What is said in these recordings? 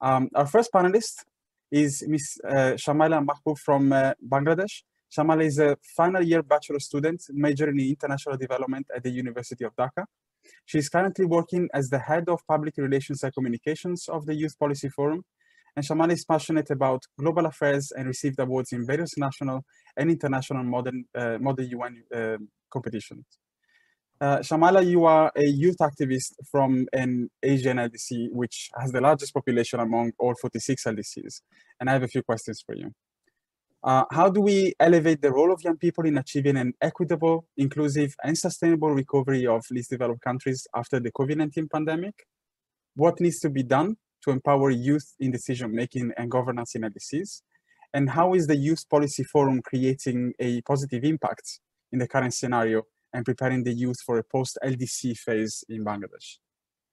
Our first panelist is Ms. Shamila Mahbub from Bangladesh. Shamila is a final year bachelor student majoring in international development at the University of Dhaka. She is currently working as the head of public relations and communications of the Youth Policy Forum. And Shamila is passionate about global affairs and received awards in various national and international model UN competitions. Shamila, you are a youth activist from an Asian LDC, which has the largest population among all 46 LDCs. And I have a few questions for you. How do we elevate the role of young people in achieving an equitable, inclusive, and sustainable recovery of least developed countries after the COVID-19 pandemic? What needs to be done to empower youth in decision-making and governance in LDCs? And how is the Youth Policy Forum creating a positive impact in the current scenario and preparing the youth for a post-LDC phase in Bangladesh?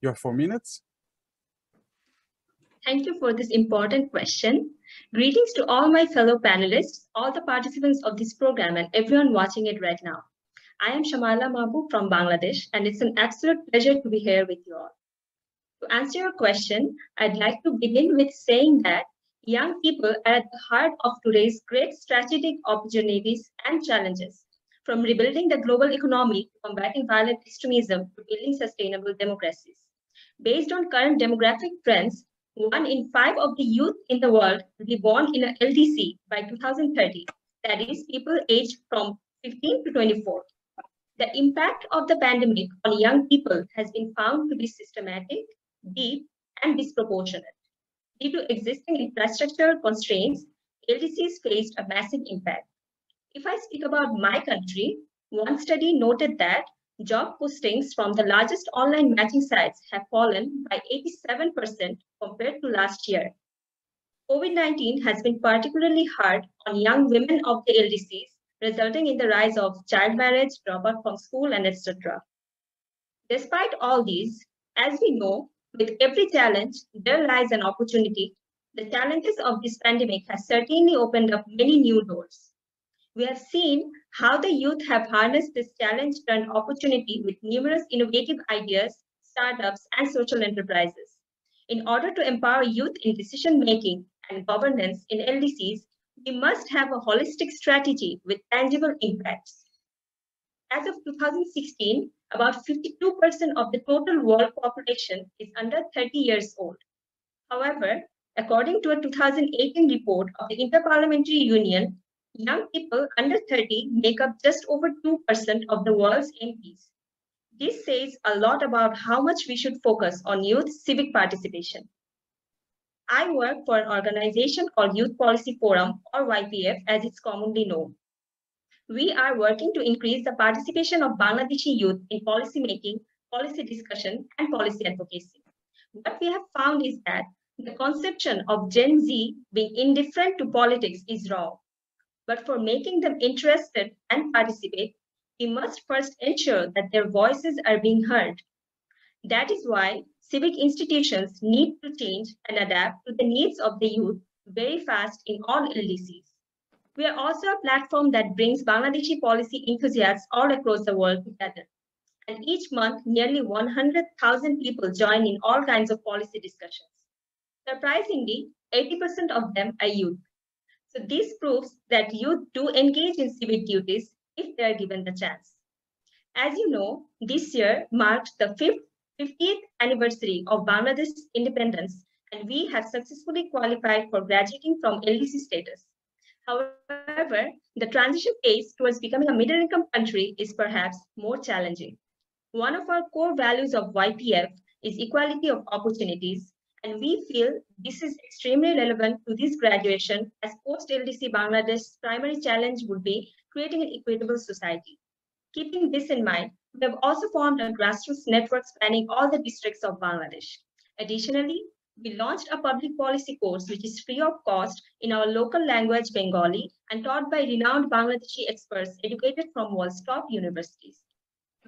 You have 4 minutes. Thank you for this important question. Greetings to all my fellow panelists, all the participants of this program, and everyone watching it right now. I am Shamila Mahbub from Bangladesh, and it's an absolute pleasure to be here with you all. To answer your question, I'd like to begin with saying that young people are at the heart of today's great strategic opportunities and challenges, from rebuilding the global economy to combating violent extremism to building sustainable democracies. Based on current demographic trends, 1 in 5 of the youth in the world will be born in an LDC by 2030, that is, people aged from 15 to 24. The impact of the pandemic on young people has been found to be systematic, deep, and disproportionate. Due to existing infrastructural constraints, LDCs faced a massive impact. If I speak about my country, one study noted that job postings from the largest online matching sites have fallen by 87% compared to last year. COVID-19 has been particularly hard on young women of the LDCs, resulting in the rise of child marriage, dropout from school, and etc. Despite all these, as we know, with every challenge, there lies an opportunity. The challenges of this pandemic has certainly opened up many new doors. We have seen how the youth have harnessed this challenge and opportunity with numerous innovative ideas, startups, and social enterprises. In order to empower youth in decision-making and governance in LDCs, we must have a holistic strategy with tangible impacts. As of 2016, about 52% of the total world population is under 30 years old. However, according to a 2018 report of the Interparliamentary Union, young people under 30 make up just over 2% of the world's MPs. This says a lot about how much we should focus on youth civic participation. I work for an organization called Youth Policy Forum, or YPF as it's commonly known. We are working to increase the participation of Bangladeshi youth in policy making, policy discussion, and policy advocacy. What we have found is that the conception of Gen Z being indifferent to politics is wrong. But for making them interested and participate, we must first ensure that their voices are being heard. That is why civic institutions need to change and adapt to the needs of the youth very fast in all LDCs. We are also a platform that brings Bangladeshi policy enthusiasts all across the world together. And each month, nearly 100,000 people join in all kinds of policy discussions. Surprisingly, 80% of them are youth. So this proves that youth do engage in civic duties if they are given the chance. As you know, this year marked the 50th anniversary of Bangladesh's independence, and we have successfully qualified for graduating from LDC status. However, the transition phase towards becoming a middle-income country is perhaps more challenging. One of our core values of YPF is equality of opportunities, and we feel this is extremely relevant to this graduation, as post-LDC Bangladesh's primary challenge would be creating an equitable society. Keeping this in mind, we have also formed a grassroots network spanning all the districts of Bangladesh. Additionally, we launched a public policy course which is free of cost in our local language Bengali and taught by renowned Bangladeshi experts educated from world's top universities.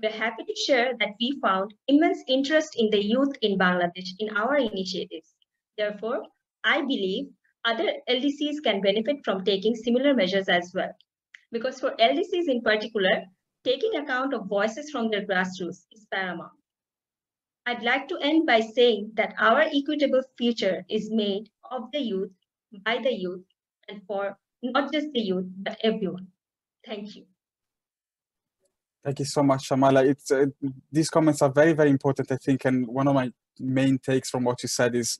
We're happy to share that we found immense interest in the youth in Bangladesh in our initiatives. Therefore, I believe other LDCs can benefit from taking similar measures as well. Because for LDCs in particular, taking account of voices from their grassroots is paramount. I'd like to end by saying that our equitable future is made of the youth, by the youth, and for not just the youth, but everyone. Thank you. Thank you so much, Shamala. These comments are very, very important, I think, and one of my main takes from what you said is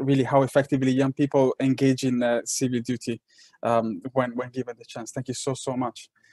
really how effectively young people engage in civil duty when given the chance. Thank you so much.